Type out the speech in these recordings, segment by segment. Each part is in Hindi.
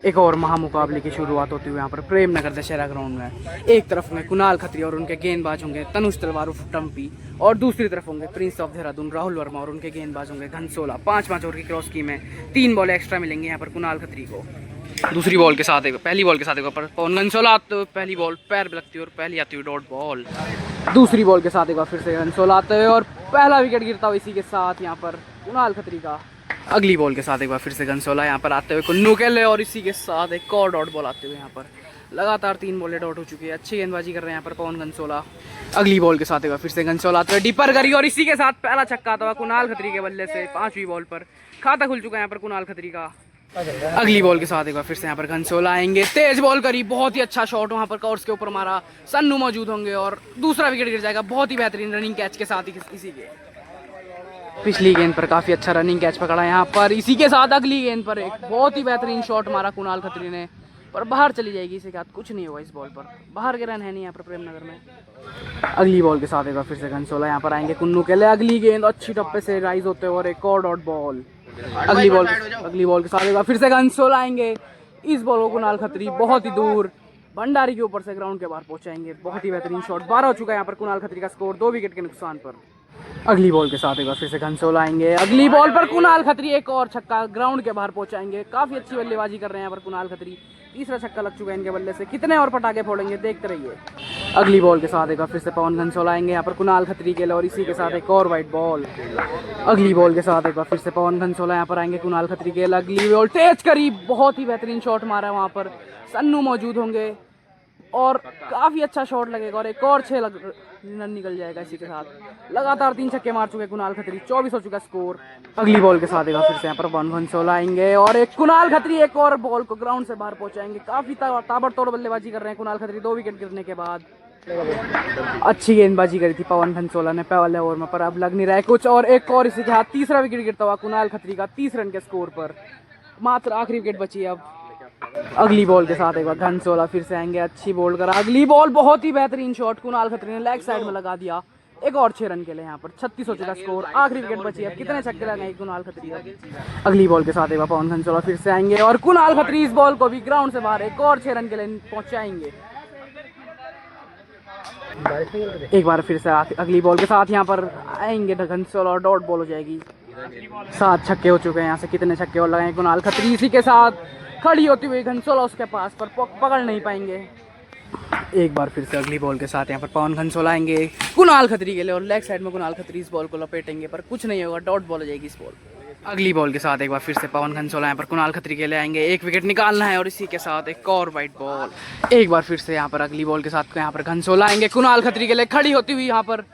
एक और महामुकाबले की शुरुआत होती हुई यहाँ पर प्रेम नगर दशहरा ग्राउंड में। एक तरफ होंगे कुणाल खत्री और उनके गेंदबाज होंगे तनुष तलवार उर्फ टम्पी, और दूसरी तरफ होंगे प्रिंस ऑफ देहरादून राहुल वर्मा और उनके गेंदबाज होंगे घनसोला। 5-5 ओवर की क्रॉस की में 3 बॉल एक्स्ट्रा मिलेंगे यहाँ पर कुणाल खत्री को। दूसरी बॉल के साथ पहली बॉल के साथ पर पवन घनसोला आते हुए पहली बॉल पैर पे लगती हुई और पहली आती हुई डॉट बॉल। दूसरी बॉल के साथ एक बार फिर से घनसोला आते हुए और पहला विकेट गिरता हुआ इसी के साथ यहाँ पर कुणाल खत्री का। अगली बॉल के साथ एक बार फिर से घनसोला यहाँ पर आते हुए कुन्नू के लिए और इसी के साथ एक और डॉट बॉल आते हुए यहाँ पर लगातार 3 बॉलें डॉट हो चुकी है। अच्छी गेंदबाजी कर रहे हैं यहाँ पर पवन घनसोला। अगली बॉल के साथ एक बार फिर से घनसोला आते हुए डीपर करी और इसी के साथ पहला छक्का आता हुआ कुणाल खत्री के बल्ले से। 5वीं बॉल पर खाता खुल चुका है यहाँ पर कुणाल खत्री का। अगली बॉल के साथ एक बार फिर से यहाँ पर घनसोला आएंगे, तेज बॉल करी, बहुत ही अच्छा शॉट वहाँ पर कॉर्स के ऊपर मारा, सन्नू मौजूद होंगे और दूसरा विकेट गिर जाएगा। बहुत ही बेहतरीन रनिंग कैच के साथ इसी के पिछली गेंद पर काफी अच्छा रनिंग कैच पकड़ा यहाँ पर। इसी के साथ अगली गेंद पर एक बहुत ही बेहतरीन शॉट मारा कुणाल खत्री ने, पर बाहर चली जाएगी। इसके साथ कुछ नहीं होगा इस बॉल पर, बाहर के रन है नहीं यहाँ पर प्रेमनगर में। अगली बॉल के साथ एक बार फिर से घनसोला यहाँ पर आएंगे कुन्नू के लिए। अगली गेंद अच्छी टप्पे से राइज होते हुए और एक और डॉट बॉल। अगली बॉल के साथ एक बार फिर से घनसोला आएंगे। इस बॉल को कुणाल खत्री बहुत ही दूर भंडारी के ऊपर से ग्राउंड के बाहर पहुंचाएंगे। बहुत ही बेहतरीन शॉट, 12 हो चुका है यहाँ पर कुणाल खत्री का स्कोर 2 विकेट के नुकसान पर। अगली बॉल के साथ एक बार फिर से घनसोला आएंगे। अगली बॉल पर कुणाल खत्री एक और छक्का ग्राउंड के बाहर पहुंचाएंगे। काफी अच्छी बल्लेबाजी कर रहे हैं यहाँ पर कुणाल खत्री। तीसरा छक्का लग चुका है इनके बल्ले से। कितने और पटाखे फोड़ेंगे देखते रहिए। अगली बॉल के साथ एक बार फिर से पवन घनसोला आएंगे यहाँ पर कुणाल खत्री के लिए और इसी के साथ एक और वाइट बॉल। अगली बॉल के साथ एक बार फिर से पवन घनसोला यहाँ पर आएंगे कुणाल खत्री के लिए। अगली बॉल तेज करी, बहुत ही बेहतरीन शॉट मारा है वहाँ पर, सन्नू मौजूद होंगे और काफी अच्छा शॉट लगेगा और एक और 6 रन निकल जाएगा। इसी के साथ लगातार 3 छक्के मार चुके कुणाल खत्री, 24 हो चुका स्कोर। अगली बॉल के साथ एक बार फिर से यहाँ पर पवन घनसोला आएंगे और एक कुणाल खत्री एक और बॉल को ग्राउंड से बाहर पहुंचाएंगे। काफी ताबड़तोड़ बल्लेबाजी कर रहे हैं कुणाल खत्री 2 विकेट गिरने के बाद। अच्छी गेंदबाजी करी थी पवन घनसोला ने पहले ओवर में, पर अब लग नहीं रहा है कुछ। और एक और इसी के हाथ तीसरा विकेट गिरता हुआ कुणाल खत्री का 30 रन के स्कोर पर। मात्र आखिरी विकेट बची है अब। अगली बॉल के साथ एक बार घनसोला फिर से आएंगे, अच्छी बॉल करा। अगली बॉल बहुत ही बेहतरीन शॉट कुणाल खत्री ने लेग साइड में लगा दिया। एक और 6 रन के लिए यहाँ पर 36 हो चुका स्कोर। आखिरी विकेट बची है, कितने छक्के लगाएंगे कुणाल खत्री। अगली बॉल के साथ एक बार पवन घनसोला फिर से आएंगे और कुणाल खत्री इस बॉल को भी ग्राउंड से बाहर एक और 6 रन के लिए पहुंचाएंगे। एक बार फिर से अगली बॉल के साथ यहाँ पर आएंगे घनसोला और डॉट बॉल हो जाएगी। 7 छक्के हो चुके हैं, यहाँ से कितने छक्के और लगाएंगे कुणाल खत्री। इसी के साथ खड़ी होती हुई घनसोला उसके पास पर पकड़ नहीं पाएंगे। एक बार फिर से अगली बॉल के साथ यहाँ पर पवन घनसोला आएंगे कुणाल खत्री के लिए और लेग साइड में कुणाल खत्री इस बॉल को लपेटेंगे, पर कुछ नहीं होगा, डॉट बॉल हो जाएगी इस बॉल। अगली बॉल के साथ एक बार फिर से पवन घनसोला यहाँ पर कुणाल खत्री के लिए आएंगे। 1 विकेट निकालना है और इसी के साथ एक और वाइट बॉल। एक बार फिर से यहाँ पर अगली बॉल के साथ यहाँ पर घनसोला आएंगे कुणाल खत्री के लिए। खड़ी होती हुई यहाँ पर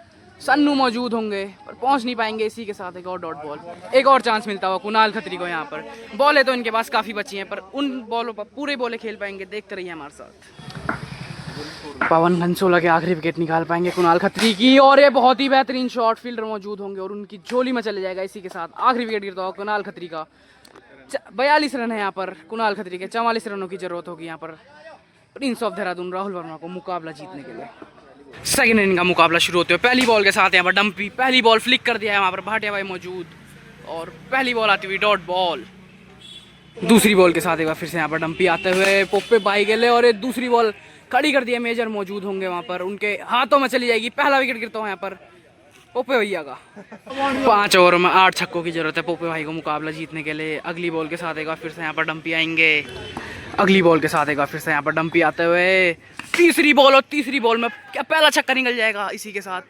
सन्नू मौजूद होंगे पर पहुंच नहीं पाएंगे। इसी के साथ एक और डॉट बॉल। एक और चांस मिलता हुआ कुणाल खत्री को यहाँ पर। बॉलें तो इनके पास काफ़ी बची हैं, पर उन बॉलों पर पूरे बॉलें खेल पाएंगे। देखते रहिए हमारे साथ। पवन घनसोला के आखिरी विकेट निकाल पाएंगे कुणाल खत्री की और ये बहुत ही बेहतरीन शॉट फील्डर मौजूद होंगे और उनकी झोली में चले जाएगा। इसी के साथ आखिरी विकेट गिरता हुआ कुणाल खत्री का। 42 रन है यहाँ पर कुणाल खत्री के। 44 रनों की जरूरत होगी यहाँ पर प्रिंस ऑफ देहरादून राहुल वर्मा को मुकाबला जीतने के लिए। सेकंड इनिंग का मुकाबला शुरू होते हुए पहली बॉल के साथ यहाँ पर डंपी पहली बॉल फ्लिक कर दिया है वहाँ पर भाटिया भाई मौजूद और पहली बॉल आती हुई डॉट बॉल। दूसरी बॉल के साथ एक बार फिर से यहाँ पर डंपी आते हुए पोप्पे भाई के लिए और एक दूसरी बॉल खड़ी कर दिया। मेजर मौजूद होंगे वहाँ पर, उनके हाथों में चली जाएगी। पहला विकेट गिरता हुआ यहाँ पर पोप्पे भैया का। 5 ओवर में 8 छक्कों की जरूरत है पोप्पे भाई को मुकाबला जीतने के लिए। अगली बॉल के साथ एक बार फिर से यहाँ पर डंपी आएंगे। अगली बॉल के साथ एक बार फिर से यहाँ पर डंपी आते हुए तीसरी बॉल और तीसरी बॉल में क्या पहला छक्का निकल जाएगा। इसी के साथ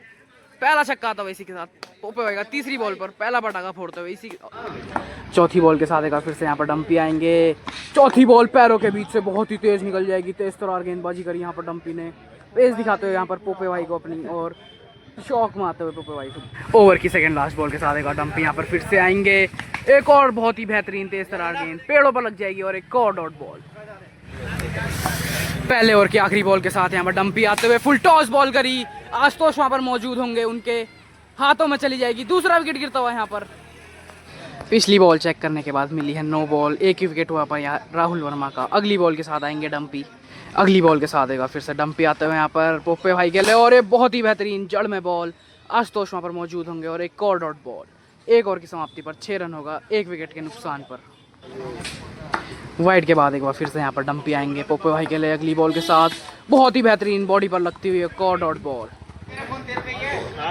पहला छक्का आता हुआ इसी के साथ पोप्पे भाई का तीसरी बॉल पर पहला पटाखा फोड़ते हुए। इसी चौथी बॉल के साथ एक बार फिर से यहाँ पर डंपी आएंगे। चौथी बॉल पैरों के बीच से बहुत ही तेज निकल जाएगी। तेज तरार गेंदबाजी करी यहाँ पर डंपी ने, पेस दिखाते हुए यहाँ पर पोप्पे भाई को अपनी और शौक में आते हुए पोप्पे भाई को। ओवर की सेकंड लास्ट बॉल के साथ एक बार डंपी यहाँ पर फिर से आएंगे। एक और बहुत ही बेहतरीन तेज तरार गेंद पेड़ों पर लग जाएगी और एक और डॉट बॉल। पहले ओवर की आखिरी बॉल के साथ यहाँ पर डंपी आते हुए फुल टॉस बॉल करी। आशुतोष वहाँ पर मौजूद होंगे, उनके हाथों में चली जाएगी। दूसरा विकेट गिरता हुआ यहाँ पर। पिछली बॉल चेक करने के बाद मिली है 9 बॉल, 1 ही विकेट हुआ पर यहाँ राहुल वर्मा का। अगली बॉल के साथ आएंगे डंपी। अगली बॉल के साथ आएगा फिर से डंपी आते हुए यहाँ पर पोप्पे भाई के लिए और ये बहुत ही बेहतरीन जड़ में बॉल। आशुतोष वहाँ पर मौजूद होंगे और एक और डॉट बॉल। 1 ओवर की समाप्ति पर 6 रन होगा 1 विकेट के नुकसान पर। वाइड के बाद एक बार फिर से यहाँ पर डंपी आएंगे पोपे भाई के लिए अगली बॉल के साथ, बहुत ही बेहतरीन बॉडी पर लगती हुई एक और डॉट बॉल।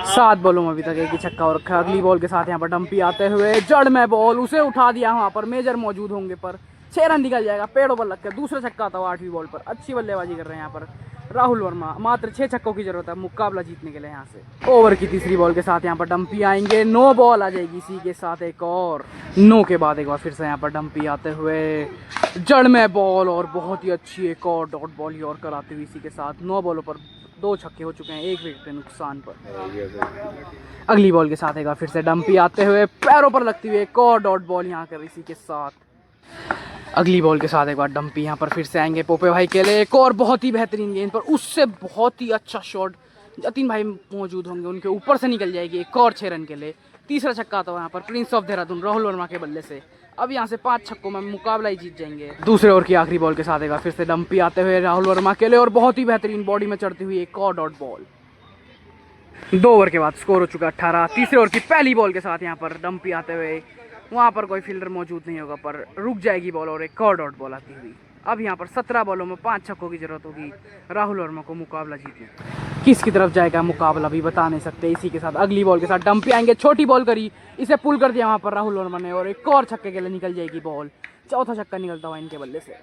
7 बॉलों में अभी तक एक ही छक्का और रखा है। अगली बॉल के साथ यहाँ पर डंपी आते हुए जड़ में बॉल, उसे उठा दिया, वहाँ पर मेजर मौजूद होंगे पर 6 रन निकल जाएगा पेड़ों पर लगकर। दूसरा छक्का आता हुआ 8वीं बॉल पर। अच्छी बल्लेबाजी कर रहे हैं यहाँ पर राहुल वर्मा, मात्र 6 छक्कों की जरूरत है मुकाबला जीतने के लिए। यहाँ से ओवर की तीसरी बॉल के साथ यहाँ पर डंपी आएंगे, 9 बॉल आ जाएगी, इसी के साथ एक और 9 के बाद एक बार फिर से यहाँ पर डंपी आते हुए जड़ में बॉल और बहुत ही अच्छी एक और डॉट बॉल ही और कराते हुए इसी के साथ 9 बॉलों पर 2 छक्के हो चुके हैं, 1 विकेट के नुकसान पर। अगली बॉल के साथ एक बार फिर से डंपी आते हुए पैरों पर लगती हुई एक और डॉट बॉल यहाँ कर इसी के साथ। अगली बॉल के साथ एक बार डंपी यहाँ पर फिर से आएंगे पोपे भाई के लिए, एक और बहुत ही बेहतरीन गेंद पर, उससे बहुत ही अच्छा शॉट जतिन भाई मौजूद होंगे, उनके ऊपर से निकल जाएगी एक और 6 रन के लिए। तीसरा छक्का था यहाँ पर प्रिंस ऑफ देहरादून राहुल वर्मा के बल्ले से। अब यहाँ से 5 छक्कों में मुकाबला ही जीत जाएंगे। दूसरे ओवर की आखिरी बॉल के साथ एक बार फिर से डंपी आते हुए राहुल वर्मा के लिए और बहुत ही बेहतरीन बॉडी में चढ़ती हुई एक और डॉट बॉल। 2 ओवर के बाद स्कोर हो चुका 18। तीसरे ओवर की पहली बॉल के साथ यहाँ पर डंपी आते हुए, वहाँ पर कोई फील्डर मौजूद नहीं होगा पर रुक जाएगी बॉल और एक और डॉट बॉल आती हुई। अब यहाँ पर 17 बॉलों में 5 छक्कों की जरूरत होगी राहुल वर्मा को मुकाबला जीतने। किसकी तरफ जाएगा मुकाबला भी बता नहीं सकते। इसी के साथ अगली बॉल के साथ डंपी आएंगे, छोटी बॉल करी, इसे पुल कर दिया वहाँ पर राहुल वर्मा ने और एक और छक्के के लिए निकल जाएगी बॉल। चौथा छक्का निकलता हुआ इनके बल्ले से।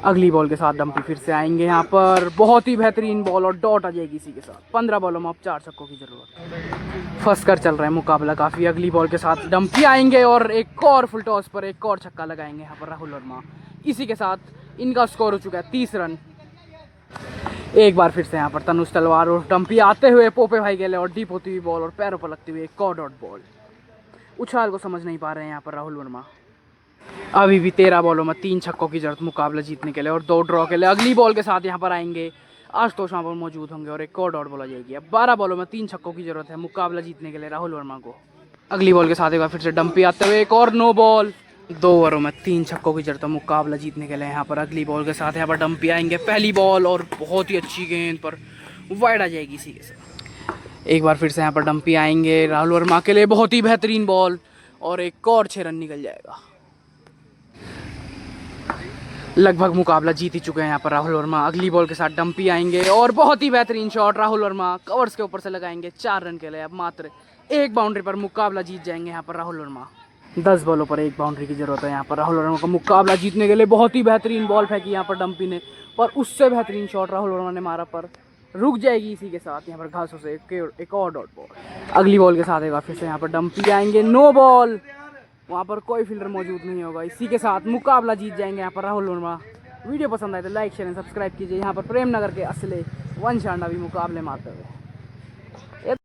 अगली बॉल के साथ डंपी फिर से आएंगे यहाँ पर, बहुत ही बेहतरीन बॉल और डॉट आ जाएगी इसी के साथ। 15 बॉलों में अब 4 छक्कों की जरूरत। फंस कर चल रहा है मुकाबला काफ़ी। अगली बॉल के साथ डंपी आएंगे और एक और फुल टॉस पर एक और छक्का लगाएंगे यहाँ पर राहुल वर्मा। इसी के साथ इनका स्कोर हो चुका है 30 रन। एक बार फिर से यहाँ पर तनुज तलवार और डंपी आते हुए पोपे भाई के लिए और डीप होती हुई बॉल और पैरों पर लगती हुई एक और डॉट बॉल। उछाल को समझ नहीं पा रहे हैं यहाँ पर राहुल वर्मा। अभी भी 13 बॉलों में 3 छक्कों की जरूरत मुकाबला जीतने के लिए और 2 ड्रॉ के लिए। अगली बॉल के साथ यहाँ पर आएंगे आशुतोष वहाँ पर मौजूद होंगे और एक और डॉट बॉल आ जाएगी। अब 12 बॉलों में 3 छक्कों की जरूरत है मुकाबला जीतने के लिए राहुल वर्मा को। अगली बॉल के साथ एक बार फिर से डंपी आते हुए एक और 9 बॉल। 2 ओवरों में 3 छक्कों की जरूरत है मुकाबला जीतने के लिए यहाँ पर। अगली बॉल के साथ यहाँ पर डंपी आएंगे, पहली बॉल और बहुत ही अच्छी गेंद पर वाइड आ जाएगी इसी के साथ। एक बार फिर से यहाँ पर डंपी आएंगे राहुल वर्मा के लिए, बहुत ही बेहतरीन बॉल और एक और 6 रन निकल जाएगा। लगभग मुकाबला जीत ही चुके हैं यहाँ पर राहुल वर्मा। अगली बॉल के साथ डंपी आएंगे और बहुत ही बेहतरीन शॉट राहुल वर्मा कवर्स के ऊपर से लगाएंगे 4 रन के लिए। अब मात्र 1 बाउंड्री पर मुकाबला जीत जाएंगे यहाँ पर राहुल वर्मा। 10 बॉलों पर 1 बाउंड्री की जरूरत है यहाँ पर राहुल वर्मा को मुकाबला जीतने के लिए। बहुत ही बेहतरीन बॉल फेंकी यहाँ पर डंपी ने, पर उससे बेहतरीन शॉट राहुल वर्मा ने मारा पर रुक जाएगी इसी के साथ यहाँ पर घासों से एक और डॉट बॉल। अगली बॉल के साथ एक बार फिर से यहाँ पर डंपी आएंगे, 9 बॉल, वहाँ पर कोई फील्डर मौजूद नहीं होगा। इसी के साथ मुकाबला जीत जाएंगे यहाँ पर राहुल वर्मा। वीडियो पसंद आए तो लाइक शेयर एंड सब्सक्राइब कीजिए। यहाँ पर प्रेमनगर के असले वंश आंडा भी मुकाबले में आते हुए।